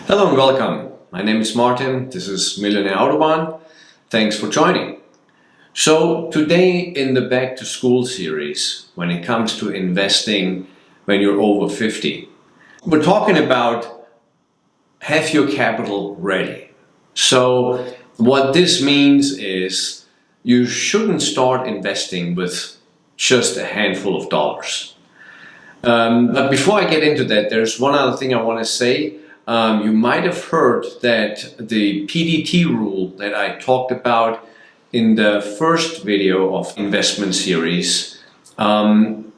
Hello and welcome. My name is Martin. This is Millionaire Autobahn. Thanks for joining. So today in the Back to School series, when it comes to investing when you're over 50, we're talking about have your capital ready. So what this means is you shouldn't start investing with just a handful of dollars. But before I get into that, there's one other thing I want to say. You might have heard that the PDT rule that I talked about in the first video of investment series,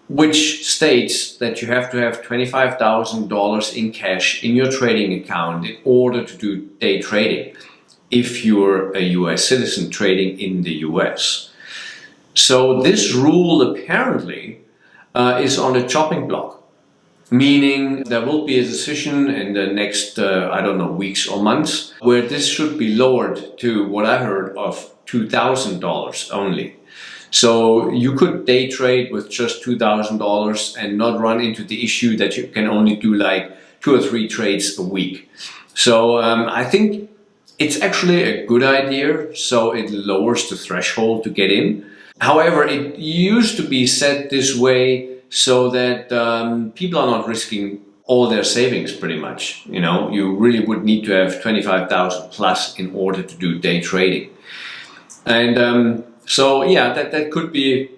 which states that you have to have $25,000 in cash in your trading account in order to do day trading if you're a US citizen trading in the US. So this rule apparently is on the chopping block, meaning there will be a decision in the next, weeks or months where this should be lowered to what I heard of $2,000 only. So you could day trade with just $2,000 and not run into the issue that you can only do like 2 or 3 trades a week. So I think it's actually a good idea, so it lowers the threshold to get in. However, it used to be set this way so that people are not risking all their savings pretty much. You know, you really would need to have 25,000 plus in order to do day trading. And so yeah, that could be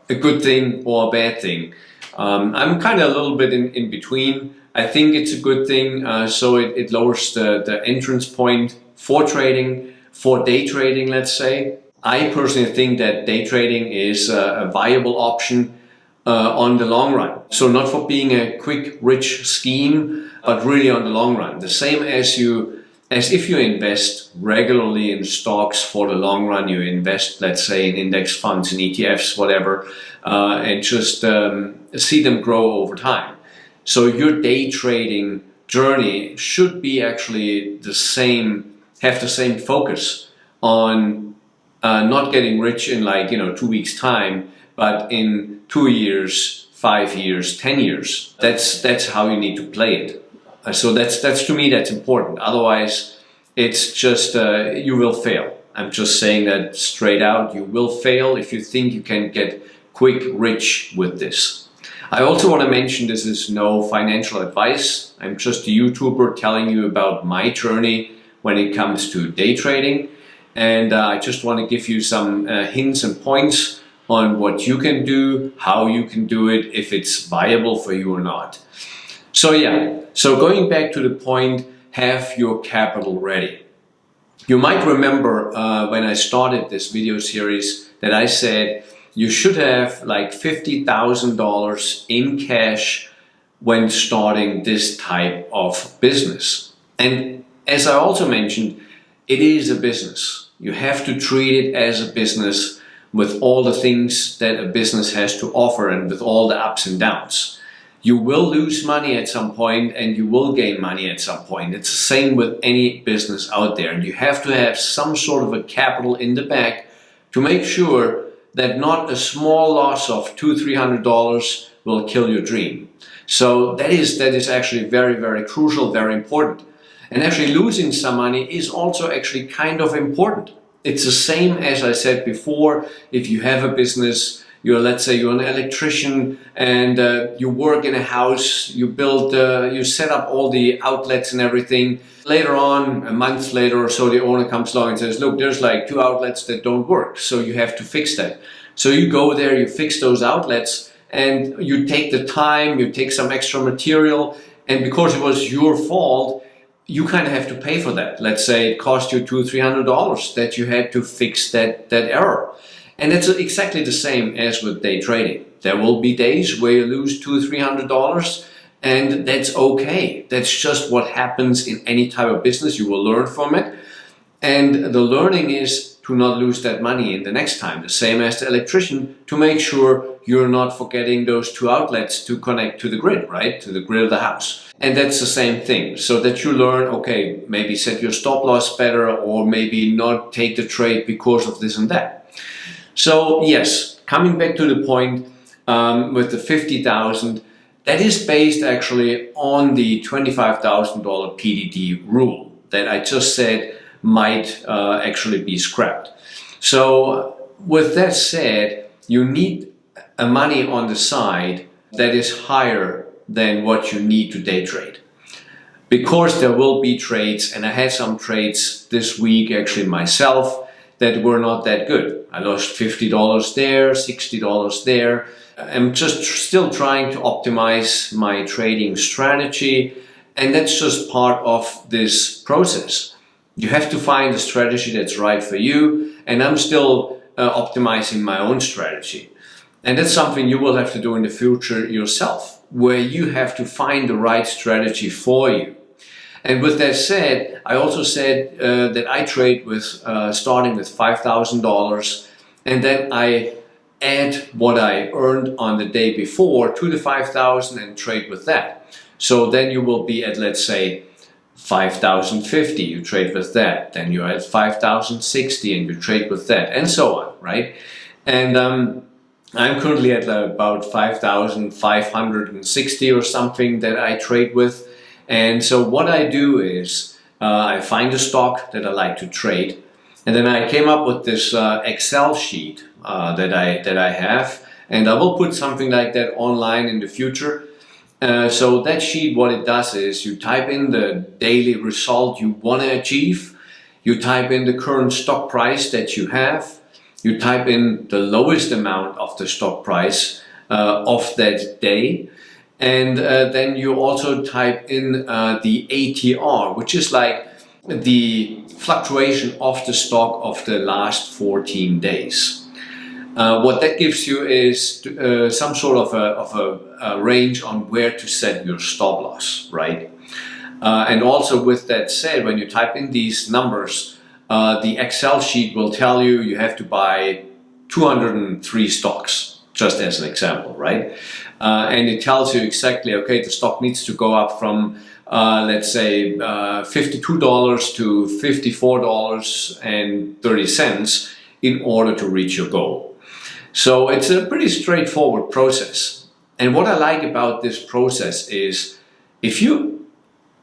a good thing or a bad thing. I'm kind of a little bit in between. I think it's a good thing, so it lowers the entrance point for trading, for day trading, let's say. I personally think that day trading is a viable option on the long run. So not for being a quick, rich scheme, but really on the long run. The same as if you invest regularly in stocks for the long run, you invest, let's say, in index funds, in ETFs, whatever, and just see them grow over time. So your day trading journey should be actually have the same focus on not getting rich in 2 weeks time, but in 2 years, 5 years, 10 years. That's how you need to play it. So that's to me, that's important. Otherwise, it's just you will fail. I'm just saying that straight out. You will fail if you think you can get quick rich with this. I also want to mention this is no financial advice. I'm just a YouTuber telling you about my journey when it comes to day trading. And I just want to give you some hints and points on what you can do, how you can do it, if it's viable for you or not. So yeah, so going back to the point, have your capital ready. You might remember when I started this video series that I said you should have like $50,000 in cash when starting this type of business. And as I also mentioned, it is a business. You have to treat it as a business with all the things that a business has to offer and with all the ups and downs. You will lose money at some point and you will gain money at some point. It's the same with any business out there. And you have to have some sort of a capital in the back to make sure that not a small loss of $200-300 will kill your dream. So that is actually very, very crucial, very important. And actually losing some money is also actually kind of important. It's the same as I said before. If you have a business, let's say you're an electrician and you work in a house, you set up all the outlets and everything. Later on, a month later or so, the owner comes along and says, look, there's like 2 outlets that don't work, so you have to fix that. So you go there, you fix those outlets, and you take the time, you take some extra material, and because it was your fault, you kind of have to pay for that. Let's say it cost you $200-300 that you had to fix that error. And that's exactly the same as with day trading. There will be days where you lose $200-300, and that's okay. That's just what happens in any type of business. You will learn from it. And the learning is to not lose that money in the next time. The same as the electrician, to make sure you're not forgetting those 2 outlets to connect to the grid, right? To the grid of the house. And that's the same thing. So that you learn, okay, maybe set your stop loss better or maybe not take the trade because of this and that. So yes, coming back to the point with the 50,000, That is based actually on the $25,000 PDD rule that I just said might actually be scrapped. So with that said, you need a money on the side that is higher than what you need to day trade. Because there will be trades, and I had some trades this week actually myself that were not that good. I lost $50 there, $60 there. I'm just still trying to optimize my trading strategy, and that's just part of this process. You have to find a strategy that's right for you, and I'm still optimizing my own strategy. And that's something you will have to do in the future yourself, where you have to find the right strategy for you. And with that said, I also said that I trade with starting with $5,000, and then I add what I earned on the day before to the 5,000 and trade with that. So then you will be at, let's say, 5,050, you trade with that. Then you're at 5,060 and you trade with that, and so on, right? And I'm currently at about 5,560 or something that I trade with. And so what I do is I find a stock that I like to trade, and then I came up with this Excel sheet that I have, and I will put something like that online in the future. So that sheet, what it does is you type in the daily result you want to achieve, you type in the current stock price that you have, you type in the lowest amount of the stock price of that day. And then you also type in the ATR, which is like the fluctuation of the stock of the last 14 days. What that gives you is some sort of a range on where to set your stop loss, right? And also with that said, when you type in these numbers, the Excel sheet will tell you you have to buy 203 stocks, just as an example, right? And it tells you exactly, okay, the stock needs to go up from, let's say, $52 to $54.30 in order to reach your goal. So it's a pretty straightforward process. And what I like about this process is if you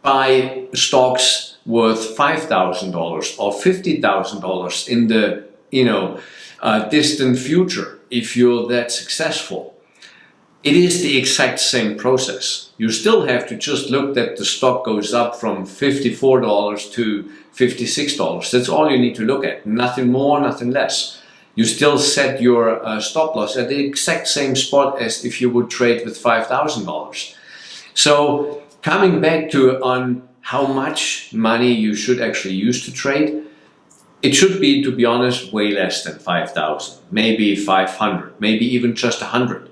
buy stocks worth $5,000 or $50,000 in the distant future, if you're that successful, it is the exact same process. You still have to just look that the stock goes up from $54 to $56. That's all you need to look at. Nothing more, nothing less. You still set your stop loss at the exact same spot as if you would trade with $5,000. So coming back to on how much money you should actually use to trade, it should be, to be honest, way less than 5,000, maybe 500, maybe even just 100.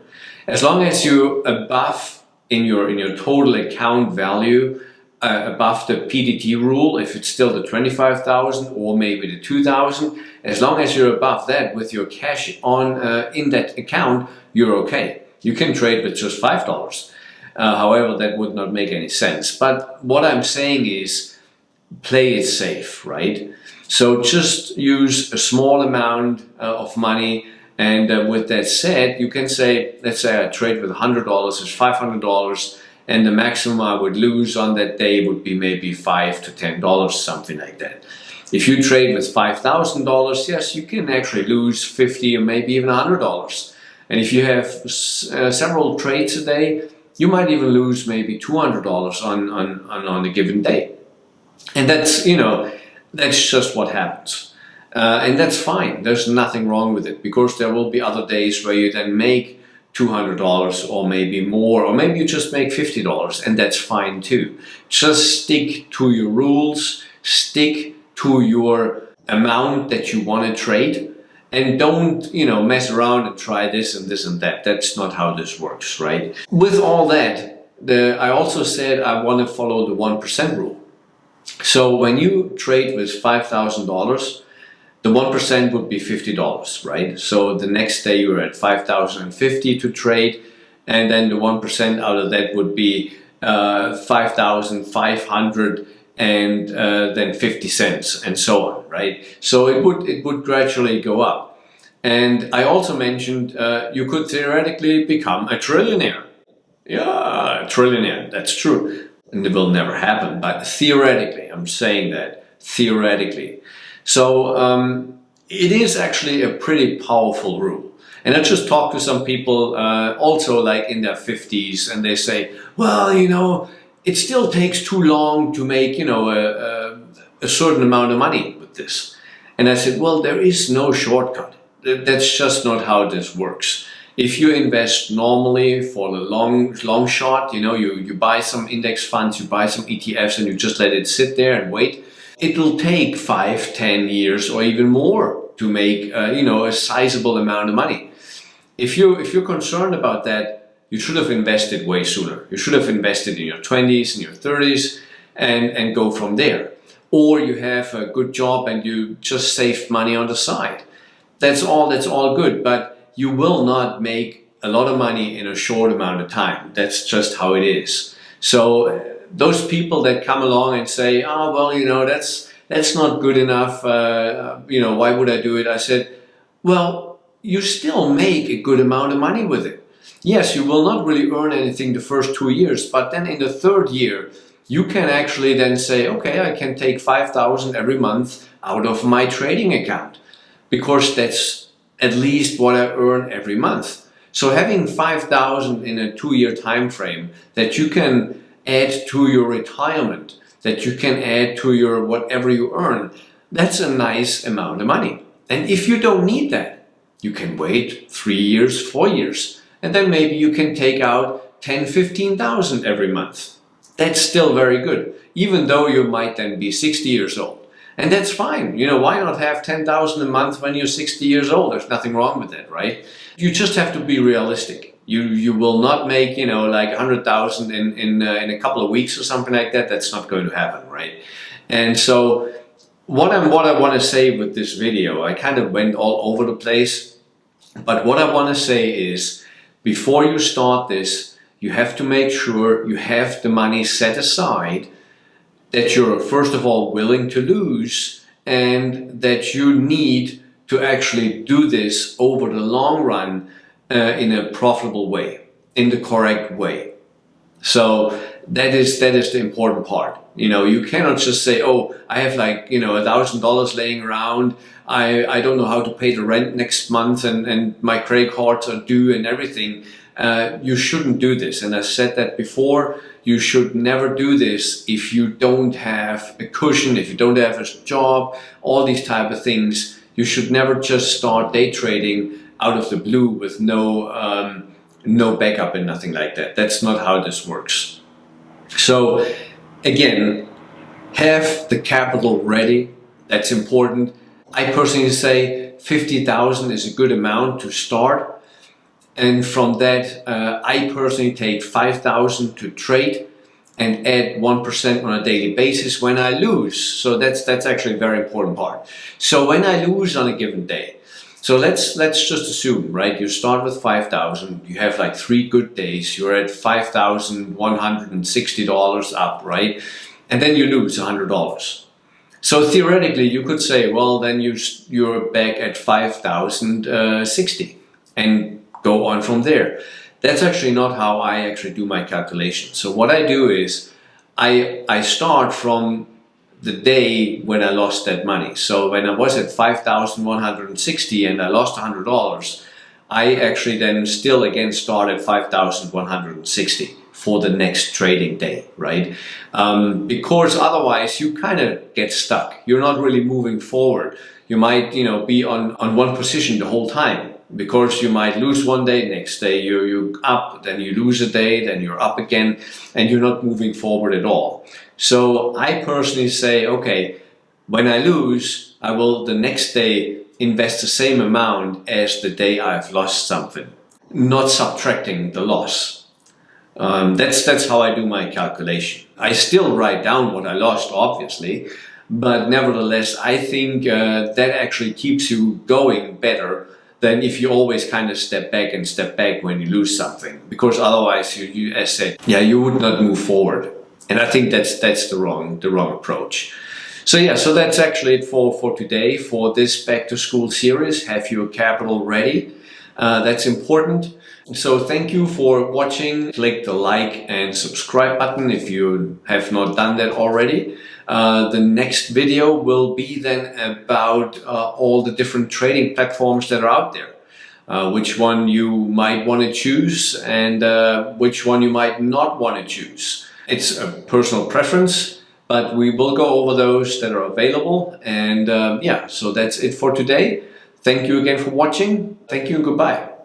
As long as you're above in your total account value, above the PDT rule, if it's still the 25,000 or maybe the 2,000, as long as you're above that with your cash on in that account, you're okay. You can trade with just $5. However, that would not make any sense. But what I'm saying is play it safe, right? So just use a small amount of money. And with that said, you can say, let's say I trade with $100, it's $500, and the maximum I would lose on that day would be maybe $5 to $10, something like that. If you trade with $5,000, yes, you can actually lose $50 or maybe even $100. And if you have several trades a day, you might even lose maybe $200 on a given day. And that's, that's just what happens. And that's fine. There's nothing wrong with it, because there will be other days where you then make $200 or maybe more, or maybe you just make $50, and that's fine too. Just stick to your rules, stick to your amount that you want to trade, and don't, mess around and try this and this and that. That's not how this works, right? With all that, I also said I want to follow the 1% rule. So when you trade with $5,000, the 1% would be $50, right? So the next day you're at 5,050 to trade, and then the 1% out of that would be 5,500 and then 50 cents and so on, right? So it would gradually go up. And I also mentioned you could theoretically become a trillionaire. Yeah, a trillionaire, that's true. And it will never happen, but theoretically, I'm saying that, theoretically. So it is actually a pretty powerful rule. And I just talked to some people also like in their 50s, and they say, well, it still takes too long to make, a certain amount of money with this. And I said, well, there is no shortcut. That's just not how this works. If you invest normally for the long shot, you buy some index funds, you buy some ETFs, and you just let it sit there and wait, it will take 5, 10 years or even more to make a sizable amount of money. If you're concerned about that, you should have invested way sooner. You should have invested in your 20s, in your 30s, and go from there. Or you have a good job and you just saved money on the side. That's all good, but you will not make a lot of money in a short amount of time. That's just how it is. So those people that come along and say, oh, well, that's not good enough, why would I do it? I said, well, you still make a good amount of money with it. Yes, you will not really earn anything the first 2 years, but then in the third year, you can actually then say, okay, I can take 5,000 every month out of my trading account, because that's at least what I earn every month. So having 5,000 in a 2-year time frame that you can add to your retirement, that you can add to your whatever you earn, that's a nice amount of money. And if you don't need that, you can wait 3 years, 4 years, and then maybe you can take out 10, 15,000 every month. That's still very good, even though you might then be 60 years old. And that's fine. Why not have 10,000 a month when you're 60 years old? There's nothing wrong with that, right? You just have to be realistic. You will not make, like 100,000 in a couple of weeks or something like that. That's not going to happen, right? And so what I want to say with this video, I kind of went all over the place, but what I want to say is, before you start this, you have to make sure you have the money set aside, that you're first of all willing to lose, and that you need to actually do this over the long run in a profitable way, in the correct way. So that is the important part. You cannot just say, oh, I have like, $1,000 laying around. I don't know how to pay the rent next month, and my credit cards are due and everything. You shouldn't do this. And I said that before, you should never do this if you don't have a cushion, if you don't have a job, all these type of things. You should never just start day trading out of the blue with no backup and nothing like that. That's not how this works. So again, have the capital ready. That's important. I personally say 50,000 is a good amount to start. And from that, I personally take 5,000 to trade and add 1% on a daily basis when I lose. So that's actually a very important part. So when I lose on a given day, so let's just assume, right? You start with 5,000, you have like 3 good days, you're at $5,160 up, right? And then you lose $100. So theoretically, you could say, well, then you're back at 5,060 and go on from there. That's actually not how I actually do my calculation. So what I do is I start from the day when I lost that money. So when I was at 5,160 and I lost $100, I actually then still again start at 5,160 for the next trading day, right? Because otherwise you kind of get stuck. You're not really moving forward. You might, be on one position the whole time, because you might lose one day, next day you're up, then you lose a day, then you're up again, and you're not moving forward at all. So I personally say, okay, when I lose, I will the next day invest the same amount as the day I've lost something, not subtracting the loss. That's how I do my calculation. I still write down what I lost, obviously, but nevertheless, I think that actually keeps you going better than if you always kind of step back when you lose something, because otherwise you as said, you would not move forward. And I think that's the wrong approach. So so that's actually it for today, for this back to school series. Have your capital ready. That's important. So thank you for watching. Click the like and subscribe button if you have not done that already. The next video will be then about all the different trading platforms that are out there. Which one you might want to choose and which one you might not want to choose. It's a personal preference, but we will go over those that are available. And yeah, so that's it for today. Thank you again for watching. Thank you and goodbye.